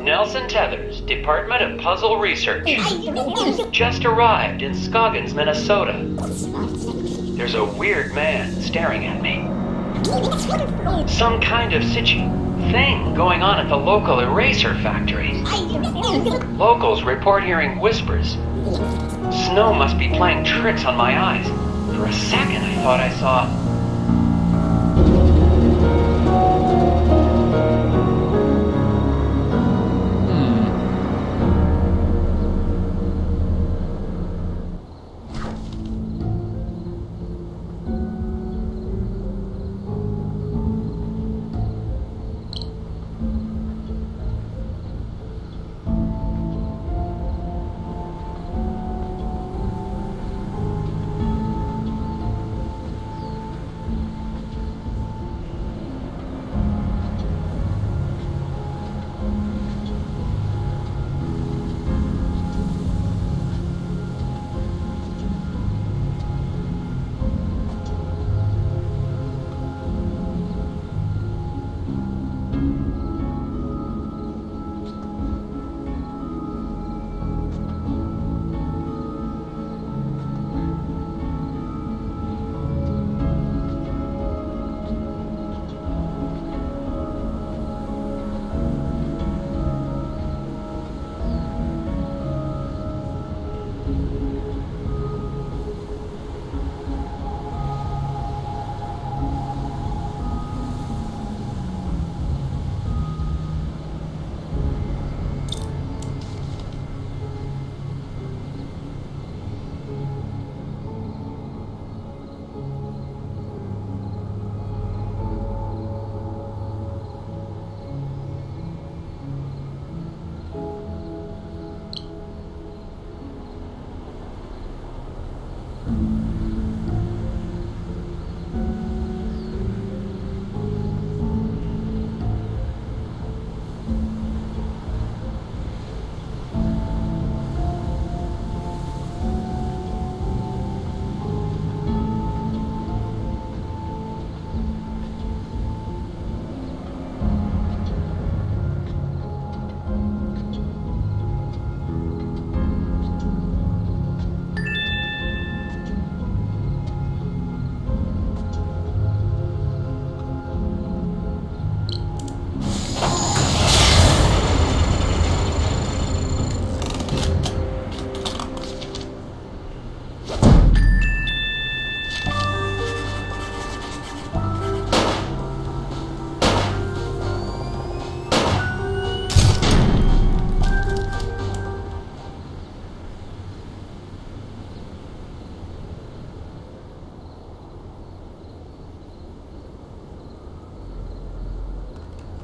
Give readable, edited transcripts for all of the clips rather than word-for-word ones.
Nelson Tethers, Department of Puzzle Research. Just arrived in Scoggins, Minnesota. There's a weird man staring at me. Some kind of thing going on at the local eraser factory. Locals report hearing whispers. Snow must be playing tricks on my eyes. For a second I thought I saw...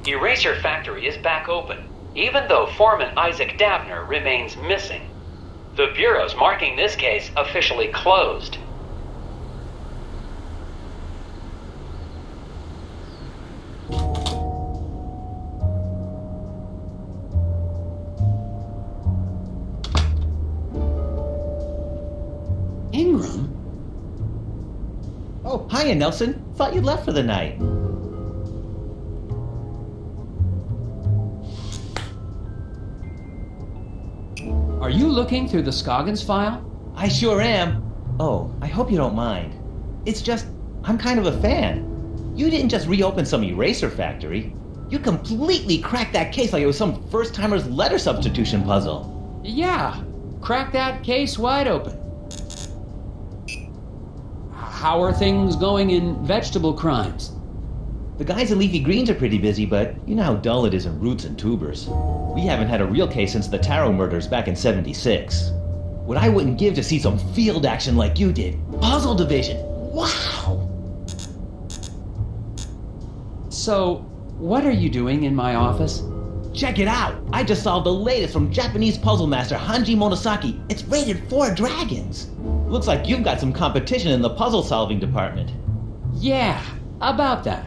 Eraser Factory is back open, even though foreman Isaac Dabner remains missing. The Bureau's marking this case officially closed. Ingram? Oh, hiya, Nelson. Thought you'd left for the night. Are you looking through the Scoggins file? I sure am. Oh, I hope you don't mind. It's just, I'm kind of a fan. You didn't just reopen some eraser factory. You completely cracked that case like it was some first-timer's letter substitution puzzle. Yeah, crack that case wide open. How are things going in vegetable crimes? The guys in leafy greens are pretty busy, but you know how dull it is in roots and tubers. We haven't had a real case since the Taro murders back in '76. What I wouldn't give to see some field action like you did. Puzzle division. Wow! So, what are you doing in my office? Check it out! I just solved the latest from Japanese puzzle master Hanji Monosaki. It's rated 4 dragons. Looks like you've got some competition in the puzzle solving department. Yeah, about that.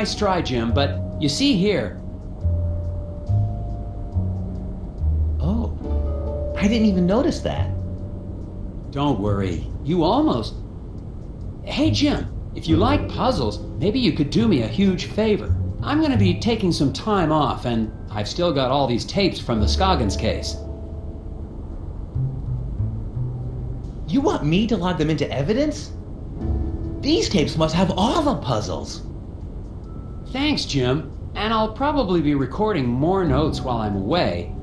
nice try, Jim, but you see here... Oh, I didn't even notice that. Don't worry, you almost... Hey, Jim, if you like puzzles, maybe you could do me a huge favor. I'm gonna be taking some time off, and I've still got all these tapes from the Scoggins case. You want me to log them into evidence? These tapes must have all the puzzles. Thanks, Jim, and I'll probably be recording more notes while I'm away.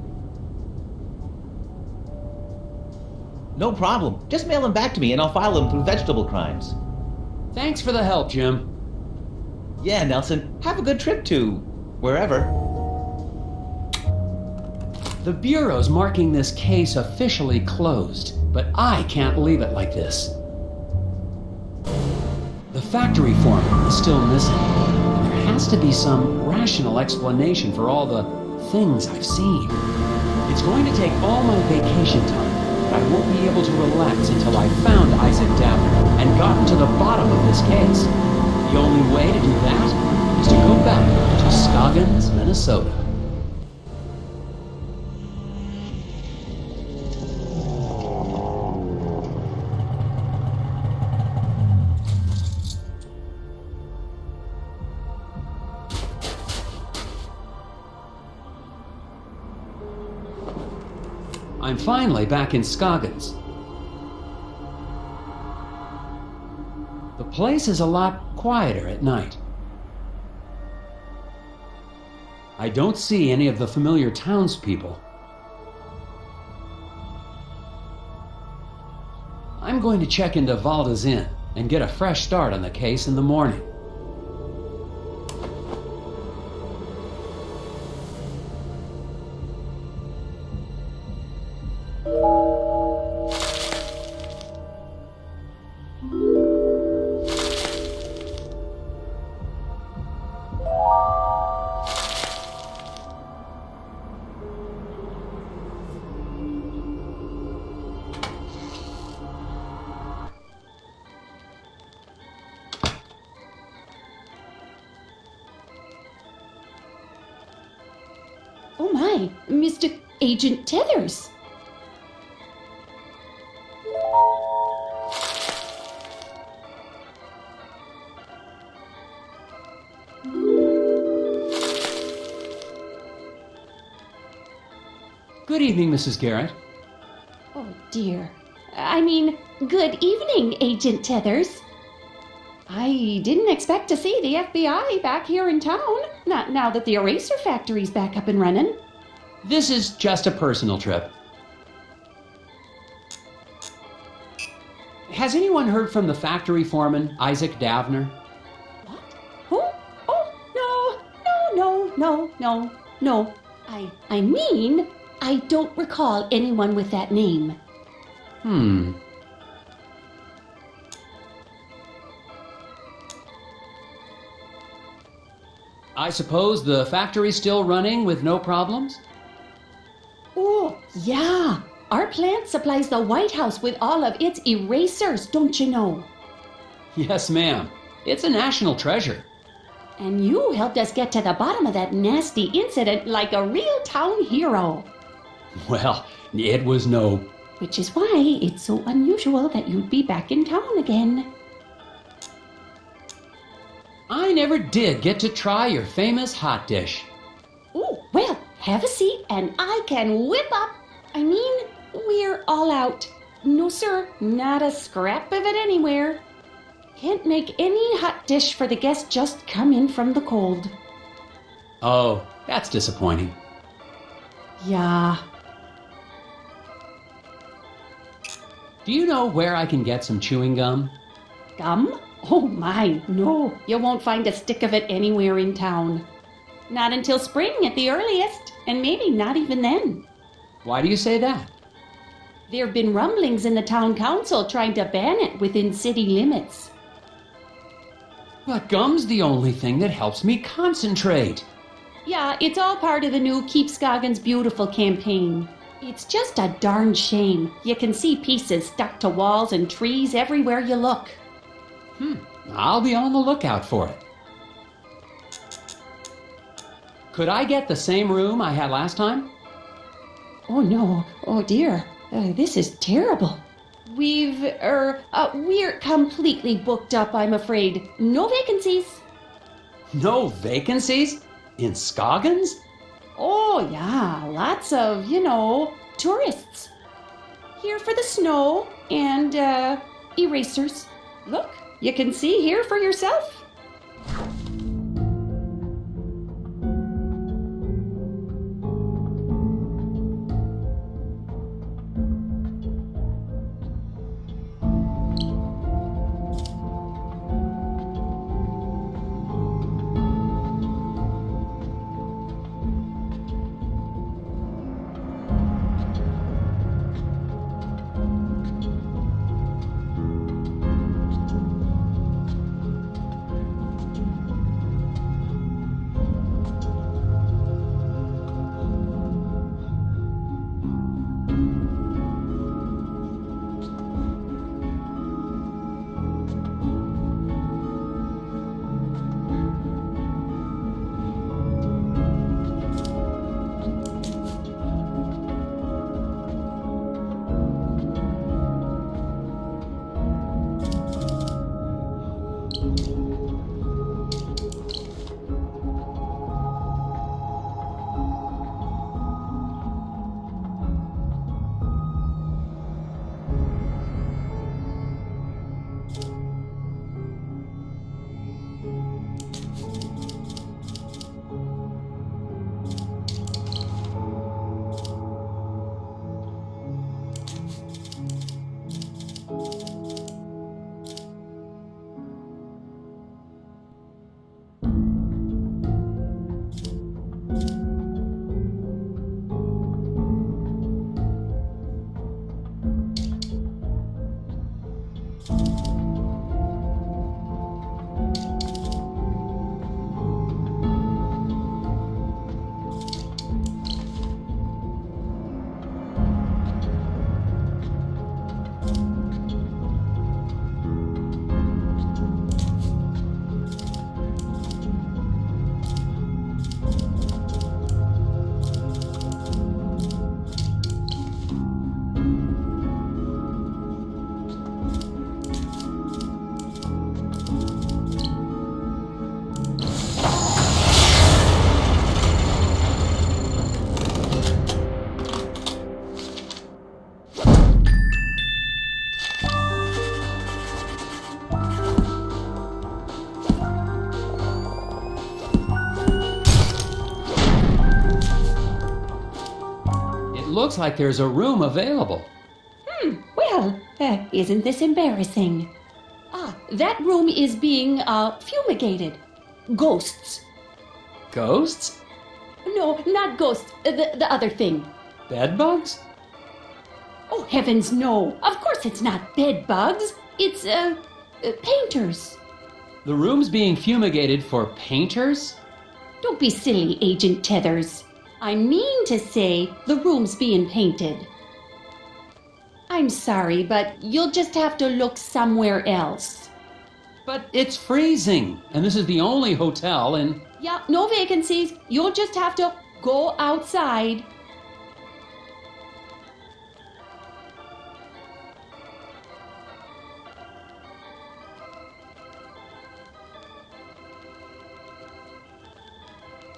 No problem. Just mail them back to me and I'll file them through vegetable crimes. Thanks for the help, Jim. Yeah, Nelson. Have a good trip to... wherever. The Bureau's marking this case officially closed, but I can't leave it like this. The factory foreman is still missing. There has to be some rational explanation for all the things I've seen. It's going to take all my vacation time. I won't be able to relax until I've found Isaac Dapper and gotten to the bottom of this case. The only way to do that is to go back to Scoggins, Minnesota. I'm finally back in Scoggins. The place is a lot quieter at night. I don't see any of the familiar townspeople. I'm going to check into Valda's Inn and get a fresh start on the case in the morning. Oh my, Mr. Agent Tethers. Good evening, Mrs. Garrett. Oh dear. I mean, good evening, Agent Tethers. I didn't expect to see the FBI back here in town, not now that the eraser factory's back up and running. This is just a personal trip. Has anyone heard from the factory foreman, Isaac Davner? What? Who? Oh, no. I mean, I don't recall anyone with that name. I suppose the factory's still running with no problems? Oh, yeah. Our plant supplies the White House with all of its erasers, don't you know? Yes, ma'am. It's a national treasure. And you helped us get to the bottom of that nasty incident like a real town hero. Well, it was no... Which is why it's so unusual that you'd be back in town again. I never did get to try your famous hot dish. Oh, well, have a seat and I can whip up. I mean, we're all out. No, sir, not a scrap of it anywhere. Can't make any hot dish for the guests just come in from the cold. Oh, that's disappointing. Yeah. Do you know where I can get some chewing gum? Gum? Oh my, no. You won't find a stick of it anywhere in town. Not until spring at the earliest, and maybe not even then. Why do you say that? There have been rumblings in the town council trying to ban it within city limits. But gum's the only thing that helps me concentrate. Yeah, it's all part of the new Keep Scoggins Beautiful campaign. It's just a darn shame. You can see pieces stuck to walls and trees everywhere you look. I'll be on the lookout for it. Could I get the same room I had last time? Oh no, oh dear, this is terrible. We're completely booked up, I'm afraid. No vacancies. No vacancies? In Scoggins? Oh yeah, lots of, tourists. Here for the snow and, erasers. Look, you can see here for yourself. Looks like there's a room available. Well, isn't this embarrassing? That room is being, fumigated. Ghosts. Ghosts? No, not ghosts. The other thing. Bedbugs? Oh, heavens, no. Of course it's not bed bugs. It's, painters. The room's being fumigated for painters? Don't be silly, Agent Tethers. I mean to say the room's being painted. I'm sorry, but you'll just have to look somewhere else. But it's freezing, and this is the only hotel in... Yeah, no vacancies. You'll just have to go outside.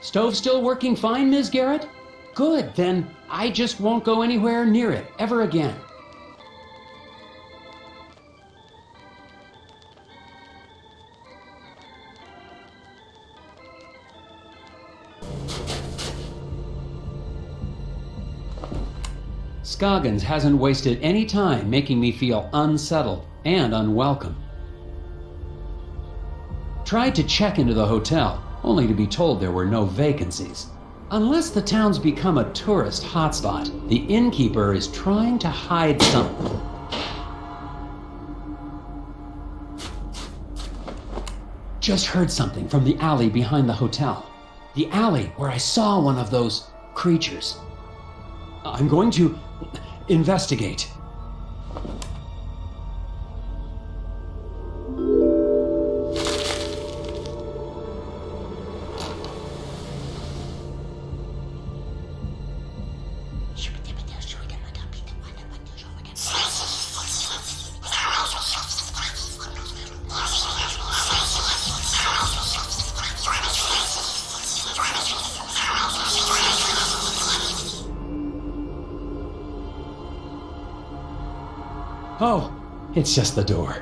Stove still working fine, Ms. Garrett? Good, then I just won't go anywhere near it ever again. Scoggins hasn't wasted any time making me feel unsettled and unwelcome. Tried to check into the hotel, only to be told there were no vacancies. Unless the town's become a tourist hotspot, the innkeeper is trying to hide something. Just heard something from the alley behind the hotel. The alley where I saw one of those creatures. I'm going to investigate. Oh, it's just the door.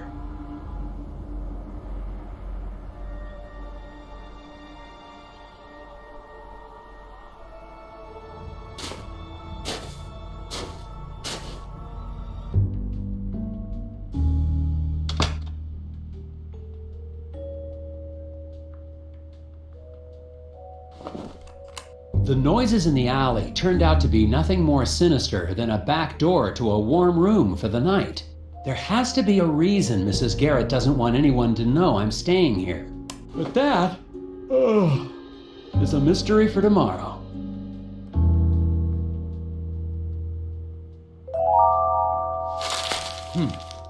The noises in the alley turned out to be nothing more sinister than a back door to a warm room for the night. There has to be a reason Mrs. Garrett doesn't want anyone to know I'm staying here. But that, is a mystery for tomorrow.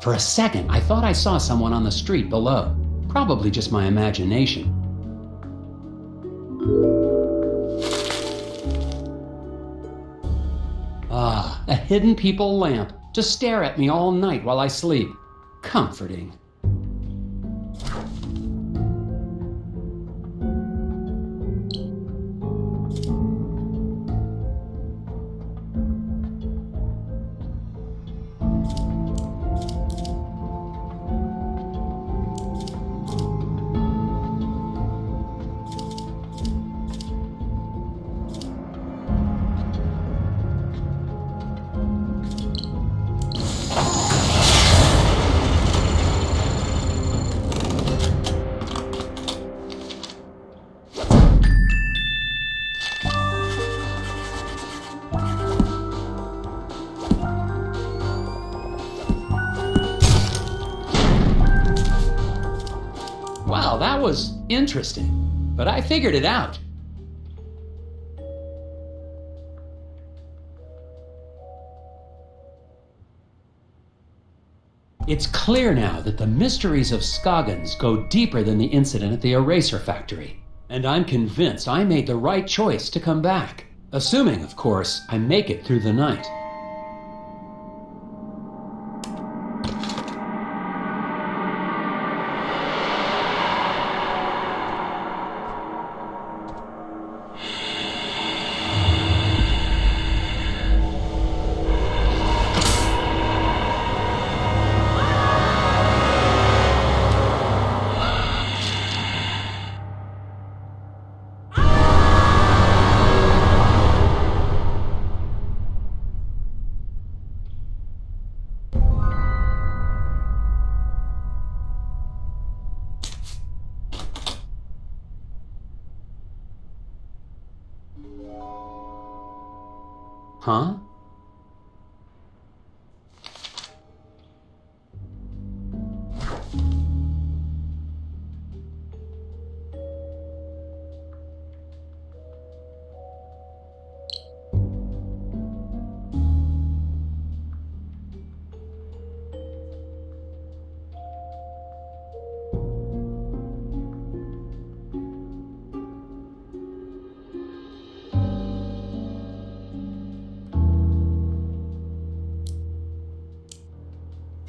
For a second, I thought I saw someone on the street below. Probably just my imagination. A hidden people lamp to stare at me all night while I sleep. Comforting. Wow, that was interesting, but I figured it out. It's clear now that the mysteries of Scoggins go deeper than the incident at the eraser factory, and I'm convinced I made the right choice to come back, assuming, of course, I make it through the night. Huh?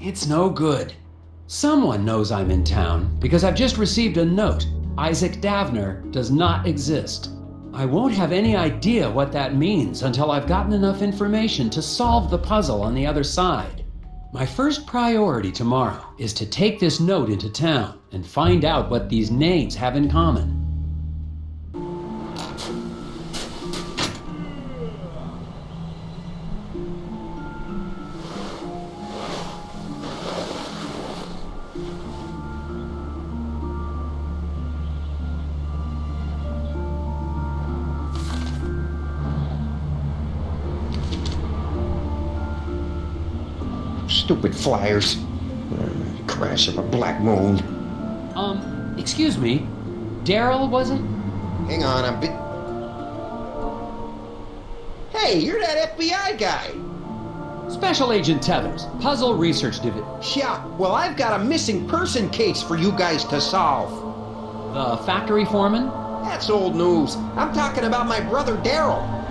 It's no good. Someone knows I'm in town because I've just received a note. Isaac Davner does not exist. I won't have any idea what that means until I've gotten enough information to solve the puzzle on the other side. My first priority tomorrow is to take this note into town and find out what these names have in common. Stupid flyers. Crash of a black moon. Excuse me. Daryl, was it? Hang on, I'm Hey, you're that FBI guy. Special Agent Tethers, Puzzle Research Division. Yeah, well, I've got a missing person case for you guys to solve. The factory foreman? That's old news. I'm talking about my brother Daryl.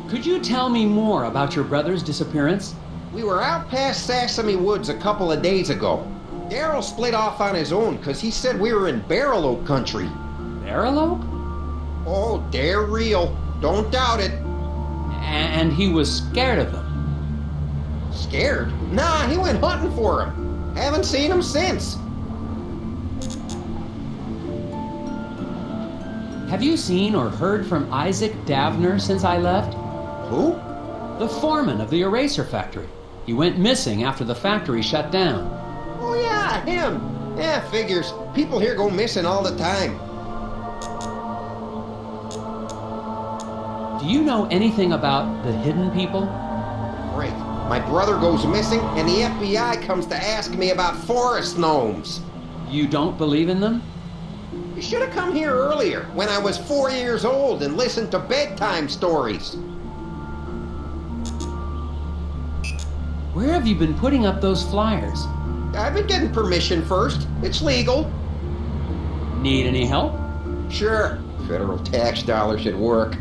Could you tell me more about your brother's disappearance? We were out past Sesame Woods a couple of days ago. Daryl split off on his own because he said we were in Barrel Oak country. Barrel Oak? Oh, they're real. Don't doubt it. And he was scared of them. Scared? Nah, he went hunting for him. Haven't seen him since. Have you seen or heard from Isaac Davner since I left? Who? The foreman of the eraser factory. He went missing after the factory shut down. Oh yeah, him. Yeah, figures. People here go missing all the time. Do you know anything about the hidden people? Great. My brother goes missing, and the FBI comes to ask me about forest gnomes. You don't believe in them? You should have come here earlier, when I was 4 years old, and listened to bedtime stories. Where have you been putting up those flyers? I've been getting permission first. It's legal. Need any help? Sure. Federal tax dollars at work.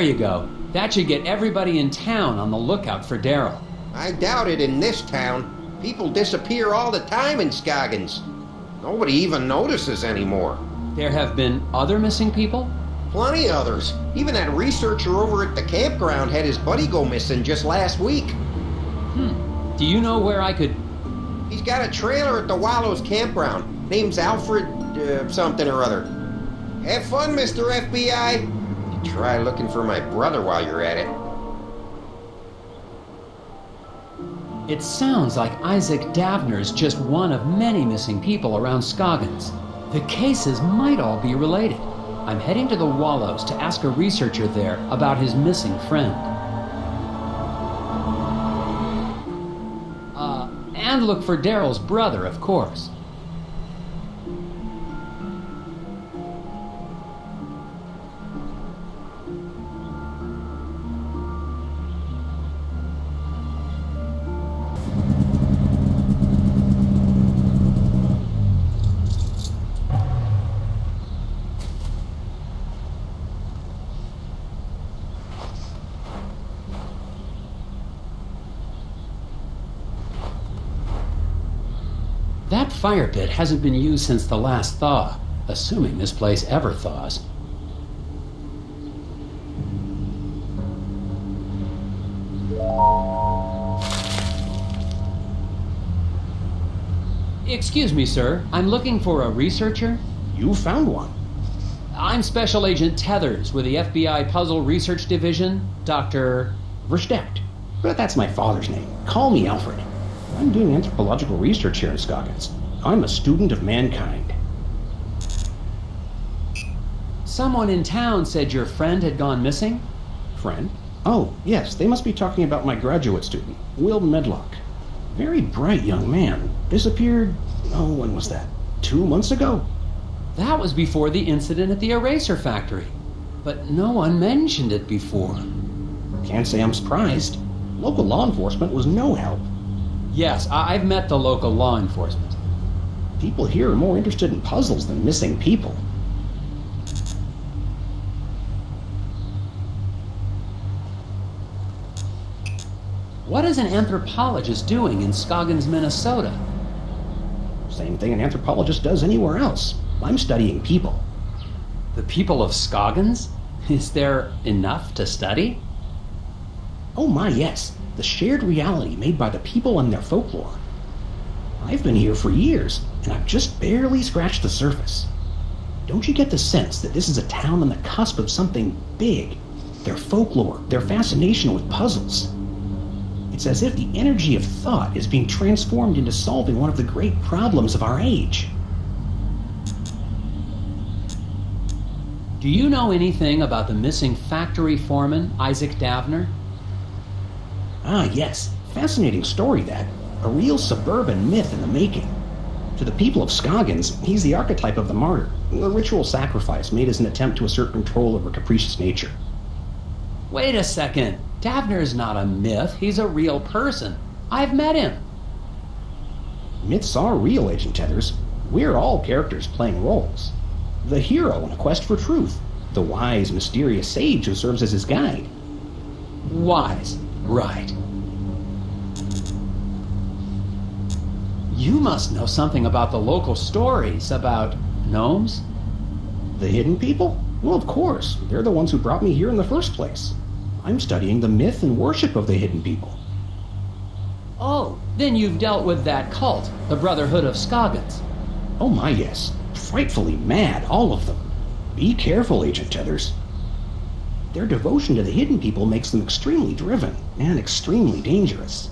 There you go. That should get everybody in town on the lookout for Daryl. I doubt it in this town. People disappear all the time in Scoggins. Nobody even notices anymore. There have been other missing people? Plenty others. Even that researcher over at the campground had his buddy go missing just last week. Do you know where I could... He's got a trailer at the Wallows campground. Name's Alfred something or other. Have fun, Mr. FBI. Try looking for my brother while you're at it. It sounds like Isaac Davner's just one of many missing people around Scoggins. The cases might all be related. I'm heading to the Wallows to ask a researcher there about his missing friend. And look for Daryl's brother, of course. That fire pit hasn't been used since the last thaw, assuming this place ever thaws. Excuse me, sir. I'm looking for a researcher. You found one. I'm Special Agent Tethers with the FBI Puzzle Research Division, Dr. Versteckt. But that's my father's name. Call me Alfred. I'm doing anthropological research here in Scoggins. I'm a student of mankind. Someone in town said your friend had gone missing? Friend? Oh, yes, they must be talking about my graduate student, Will Medlock. Very bright young man. Disappeared, when was that? 2 months ago? That was before the incident at the eraser factory. But no one mentioned it before. Can't say I'm surprised. Local law enforcement was no help. Yes, I've met the local law enforcement. People here are more interested in puzzles than missing people. What is an anthropologist doing in Scoggins, Minnesota? Same thing an anthropologist does anywhere else. I'm studying people. The people of Scoggins? Is there enough to study? Oh my, yes. The shared reality made by the people and their folklore. I've been here for years, and I've just barely scratched the surface. Don't you get the sense that this is a town on the cusp of something big? Their folklore, their fascination with puzzles. It's as if the energy of thought is being transformed into solving one of the great problems of our age. Do you know anything about the missing factory foreman, Isaac Davner? Ah, yes. Fascinating story, that. A real suburban myth in the making. To the people of Scoggins, he's the archetype of the martyr, a ritual sacrifice made as an attempt to assert control over capricious nature. Wait a second. Davner's not a myth. He's a real person. I've met him. Myths are real, Agent Tethers. We're all characters playing roles. The hero in a quest for truth. The wise, mysterious sage who serves as his guide. Wise. Right. You must know something about the local stories about gnomes? The hidden people? Well, of course. They're the ones who brought me here in the first place. I'm studying the myth and worship of the hidden people. Oh, then you've dealt with that cult, the Brotherhood of Scoggins. Oh my, yes. Frightfully mad, all of them. Be careful, Agent Tethers. Their devotion to the hidden people makes them extremely driven and extremely dangerous.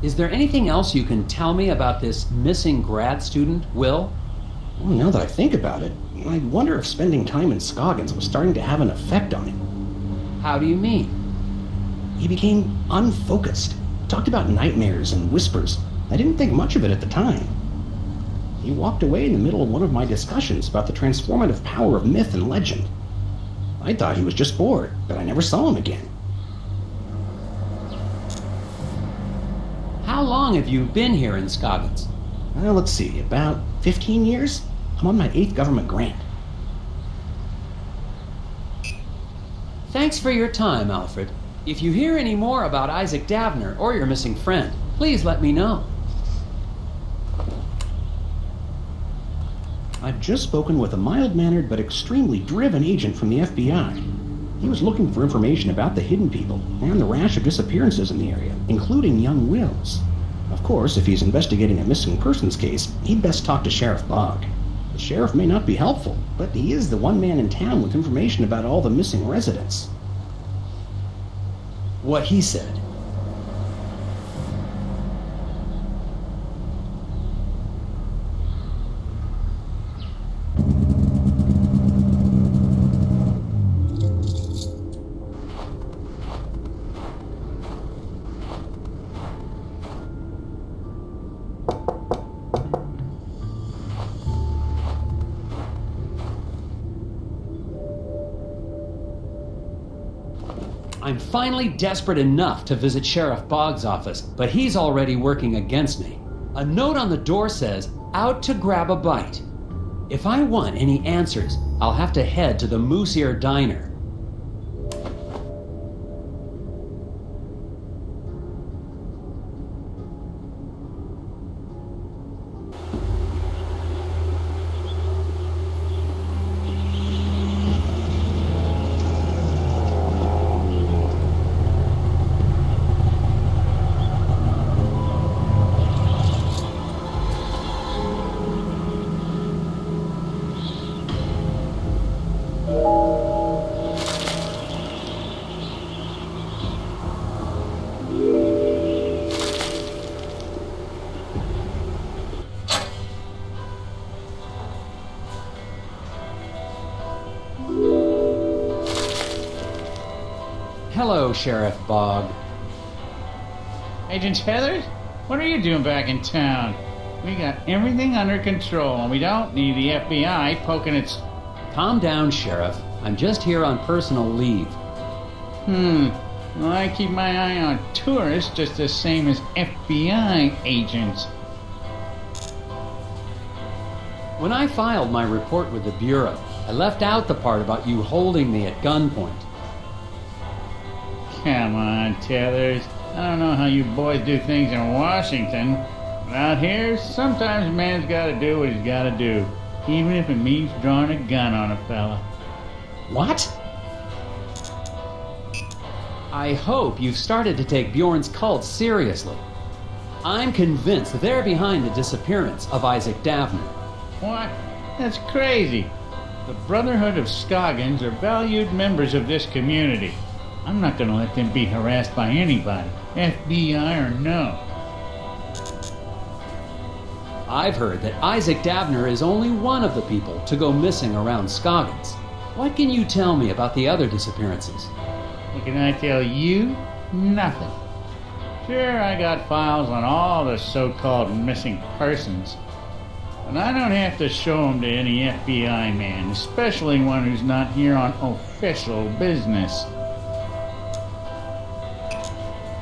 Is there anything else you can tell me about this missing grad student, Will? Well, now that I think about it, I wonder if spending time in Scoggins was starting to have an effect on him. How do you mean? He became unfocused, talked about nightmares and whispers. I didn't think much of it at the time. He walked away in the middle of one of my discussions about the transformative power of myth and legend. I thought he was just bored, but I never saw him again. How long have you been here in Scoggins? Well, let's see, about 15 years? I'm on my 8th government grant. Thanks for your time, Alfred. If you hear any more about Isaac Davner or your missing friend, please let me know. I've just spoken with a mild-mannered but extremely driven agent from the FBI. He was looking for information about the hidden people and the rash of disappearances in the area, including young Wills. Of course, if he's investigating a missing persons case, he'd best talk to Sheriff Bogg. The sheriff may not be helpful, but he is the one man in town with information about all the missing residents. What he said. I'm finally desperate enough to visit Sheriff Bogg's office, but he's already working against me. A note on the door says, "Out to grab a bite." If I want any answers, I'll have to head to the Moose Ear Diner. Hello, Sheriff Bogg. Agent Tethers? What are you doing back in town? We got everything under control, and we don't need the FBI poking its... Calm down, Sheriff. I'm just here on personal leave. Well, I keep my eye on tourists just the same as FBI agents. When I filed my report with the Bureau, I left out the part about you holding me at gunpoint. Come on, Tethers. I don't know how you boys do things in Washington, but out here, sometimes a man's gotta do what he's gotta do, even if it means drawing a gun on a fella. What? I hope you've started to take Bjorn's cult seriously. I'm convinced that they're behind the disappearance of Isaac Davner. What? That's crazy. The Brotherhood of Scoggins are valued members of this community. I'm not going to let them be harassed by anybody, FBI or no. I've heard that Isaac Davner is only one of the people to go missing around Scoggins. What can you tell me about the other disappearances? What can I tell you? Nothing. Sure, I got files on all the so-called missing persons, but I don't have to show them to any FBI man, especially one who's not here on official business.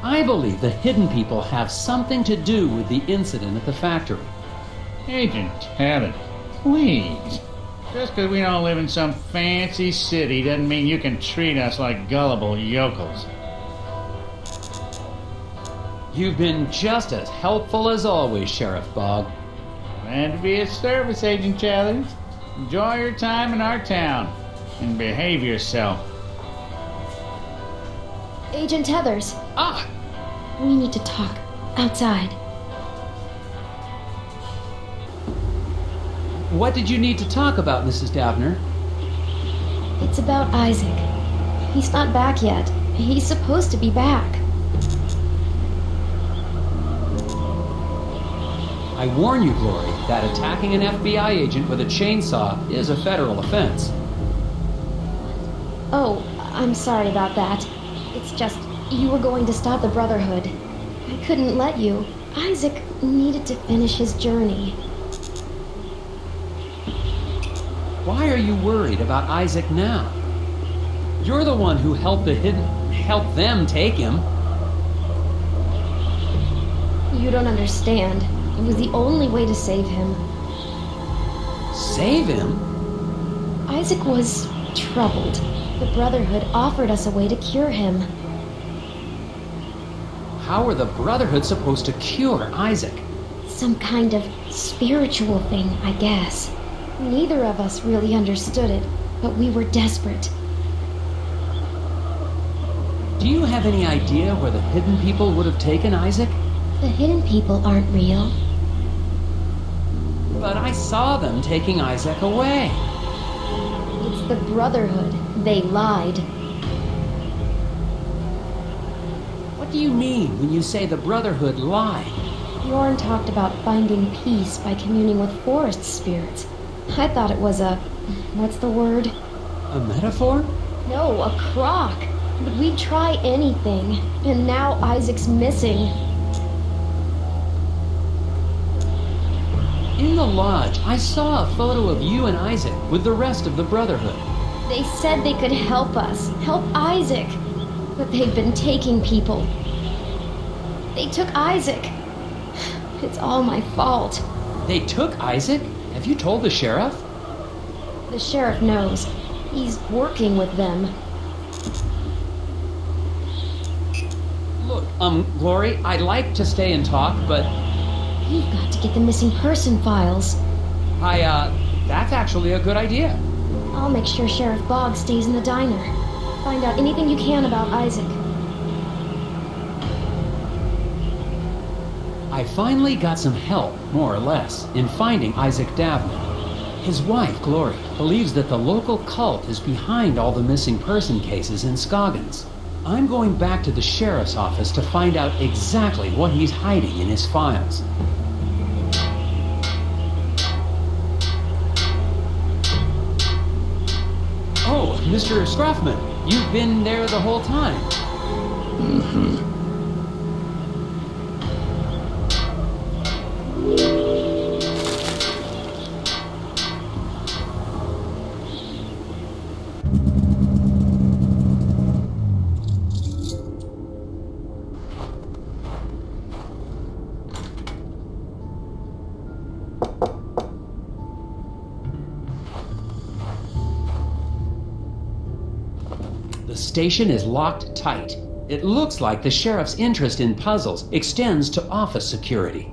I believe the hidden people have something to do with the incident at the factory. Agent Tethers, please. Just because we don't live in some fancy city doesn't mean you can treat us like gullible yokels. You've been just as helpful as always, Sheriff Bogg. Glad to be of service, Agent Tethers. Enjoy your time in our town and behave yourself. Agent Tethers, Ah! we need to talk outside. What did you need to talk about, Mrs. Davner? It's about Isaac. He's not back yet. He's supposed to be back. I warn you, Glory, that attacking an FBI agent with a chainsaw is a federal offense. Oh, I'm sorry about that. It's just, you were going to stop the Brotherhood. I couldn't let you. Isaac needed to finish his journey. Why are you worried about Isaac now? You're the one who helped them take him. You don't understand. It was the only way to save him. Save him? Isaac was troubled. The Brotherhood offered us a way to cure him. How are the Brotherhood supposed to cure Isaac? Some kind of spiritual thing, I guess. Neither of us really understood it, but we were desperate. Do you have any idea where the hidden people would have taken Isaac? The hidden people aren't real. But I saw them taking Isaac away. It's the Brotherhood. They lied. What do you mean when you say the Brotherhood lied? Bjorn talked about finding peace by communing with forest spirits. I thought it was what's the word? A metaphor? No, a crock. But we'd try anything. And now Isaac's missing. In the lodge, I saw a photo of you and Isaac with the rest of the Brotherhood. They said they could help us, help Isaac. But they've been taking people. They took Isaac. It's all my fault. They took Isaac? Have you told the sheriff? The sheriff knows. He's working with them. Look, Glory, I'd like to stay and talk, but You've got to get the missing person files. that's actually a good idea. I'll make sure Sheriff Boggs stays in the diner. Find out anything you can about Isaac. I finally got some help, more or less, in finding Isaac Davman. His wife, Glory, believes that the local cult is behind all the missing person cases in Scoggins. I'm going back to the sheriff's office to find out exactly what he's hiding in his files. Oh, Mr. Scruffman, you've been there the whole time. The station is locked tight. It looks like the sheriff's interest in puzzles extends to office security.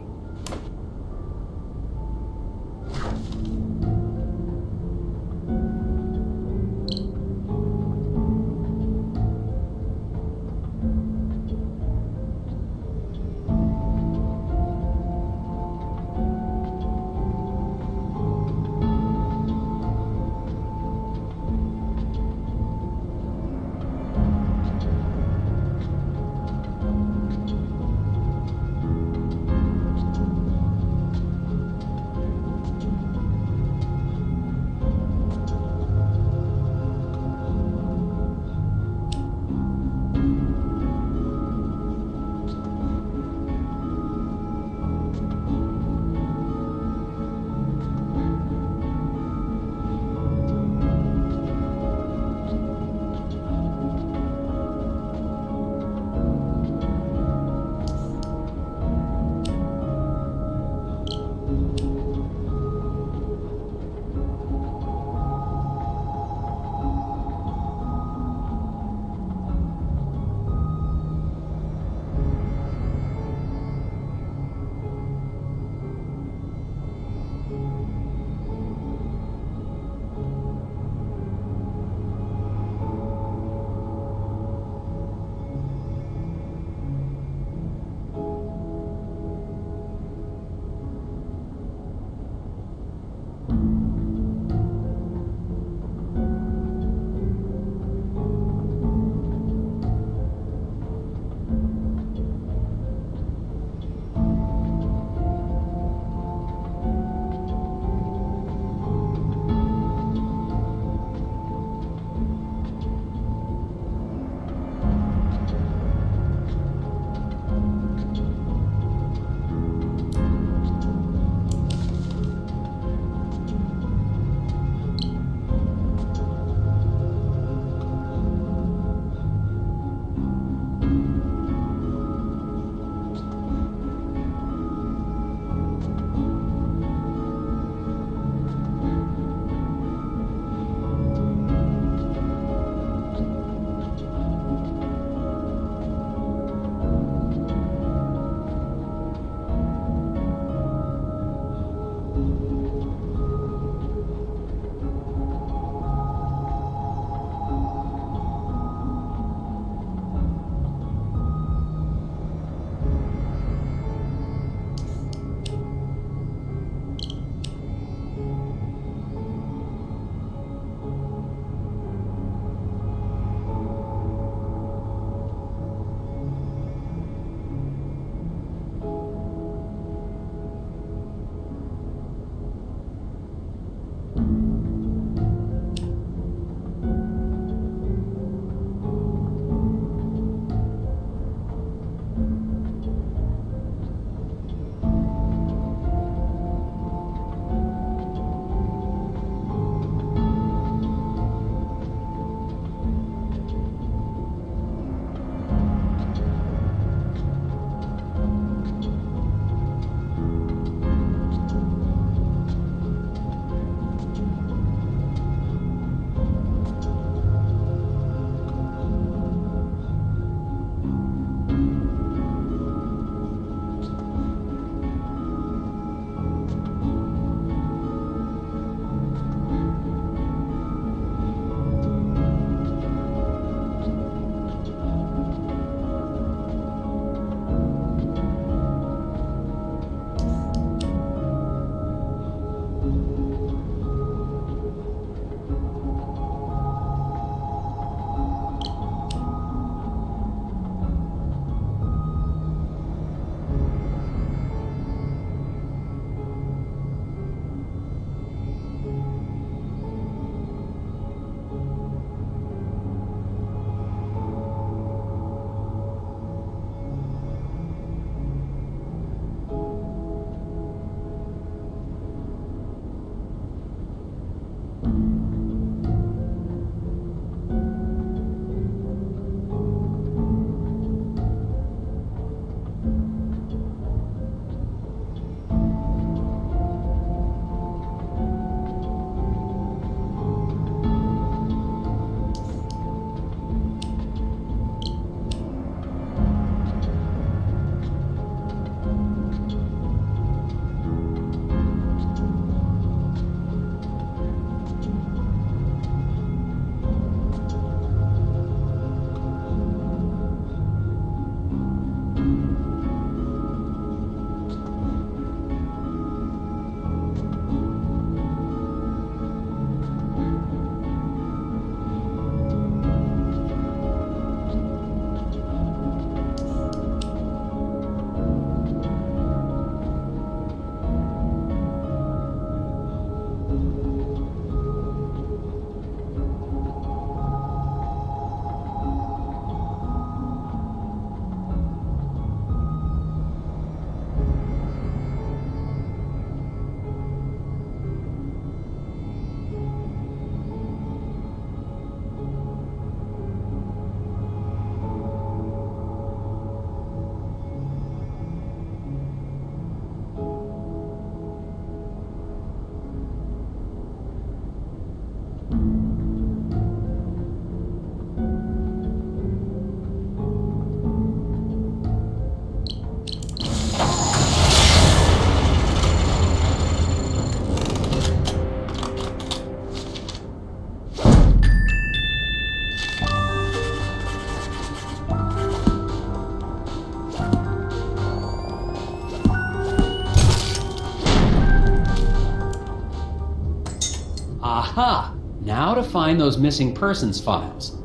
Aha! Now to find those missing persons files.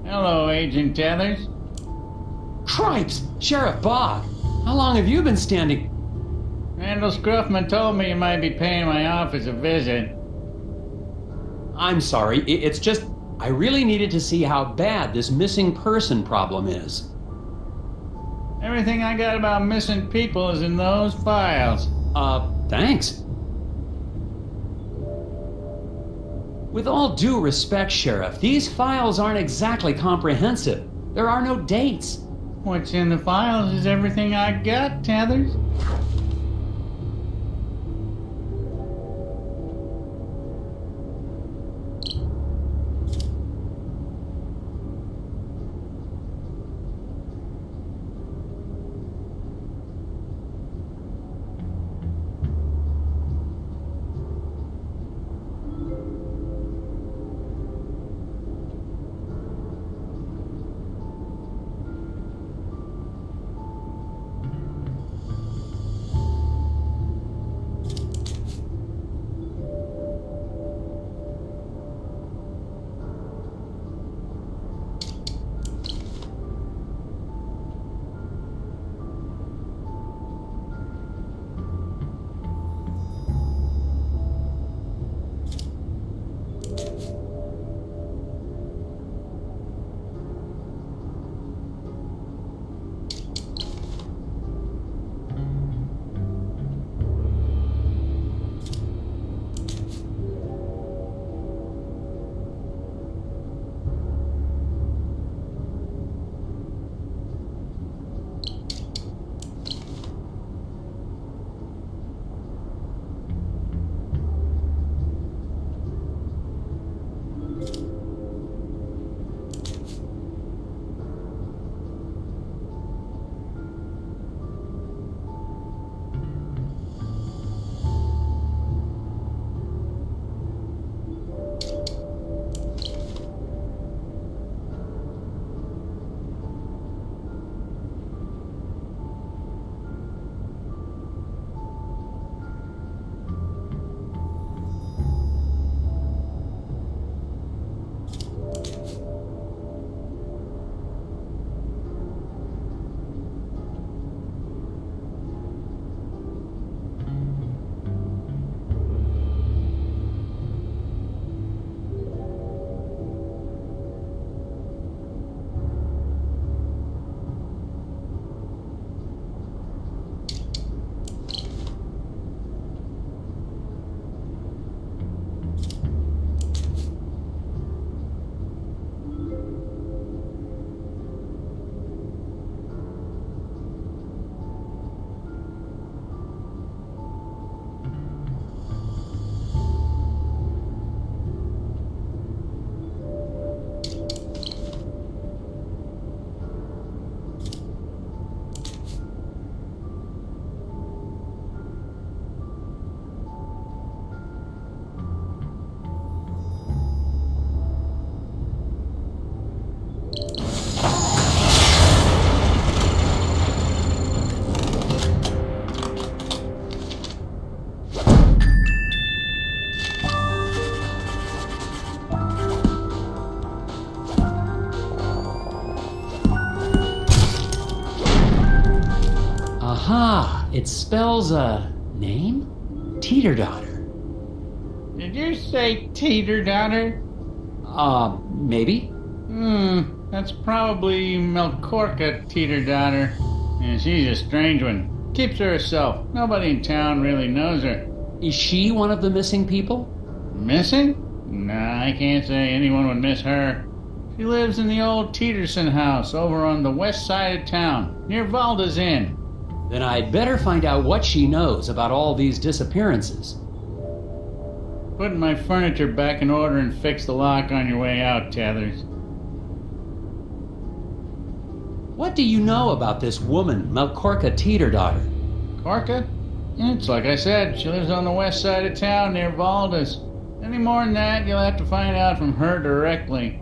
Hello, Agent Tethers. Cripes! Sheriff Bog! How long have you been standing? Randall Scruffman told me you might be paying my office a visit. I'm sorry, it's just I really needed to see how bad this missing person problem is. Everything I got about missing people is in those files. Thanks. With all due respect, Sheriff, these files aren't exactly comprehensive. There are no dates. What's in the files is everything I got, Tethers. Aha! It spells a name? Teeter-daughter. Did you say teeter-daughter? Maybe? That's probably Melkorka Teeter-daughter. And she's a strange one. Keeps to herself. Nobody in town really knows her. Is she one of the missing people? Missing? Nah, I can't say anyone would miss her. She lives in the old Teeterson house over on the west side of town, near Valda's Inn. Then I'd better find out what she knows about all these disappearances. Put my furniture back in order and fix the lock on your way out, Tethers. What do you know about this woman, Melkorka Teeter-daughter? Korka? It's like I said, she lives on the west side of town near Valda's. Any more than that, you'll have to find out from her directly.